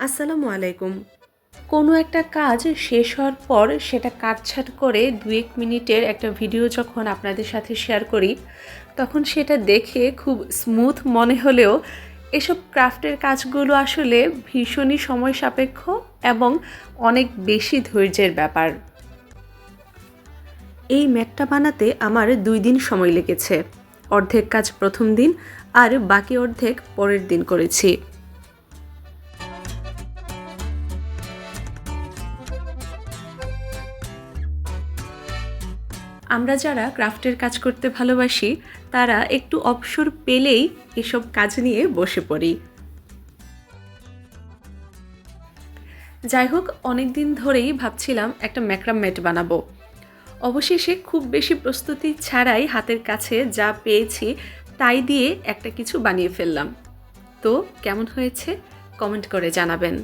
আসসালামু আলাইকুম। কোনো একটা কাজ শেষ হওয়ার পর সেটা কাটছাঁট করে ২-১ মিনিটের একটা ভিডিও যখন আপনাদের সাথে শেয়ার করি, তখন সেটা দেখে খুব স্মুথ মনে হলেও এসব ক্রাফটের কাজগুলো আসলে ভীষণই সময় সাপেক্ষ এবং অনেক বেশি ধৈর্যের ব্যাপার। এই ম্যাটটা বানাতে আমার ২ দিন সময় লেগেছে। অর্ধেক কাজ প্রথম দিন আর বাকি অর্ধেক পরের দিন করেছি। আমরা যারা ক্রাফটের কাজ করতে ভালোবাসি তারা একটু অবসর পেলেই এসব কাজ নিয়ে বসে পড়ি। যাই হোক, অনেক দিন ধরেই ভাবছিলাম একটা ম্যাক্রাম ম্যাট বানাবো। অবশেষে খুব বেশি প্রস্তুতি ছাড়াই হাতের কাছে যা পেয়েছি তাই দিয়ে একটা কিছু বানিয়ে ফেললাম। তো কেমন হয়েছে কমেন্ট করে জানাবেন।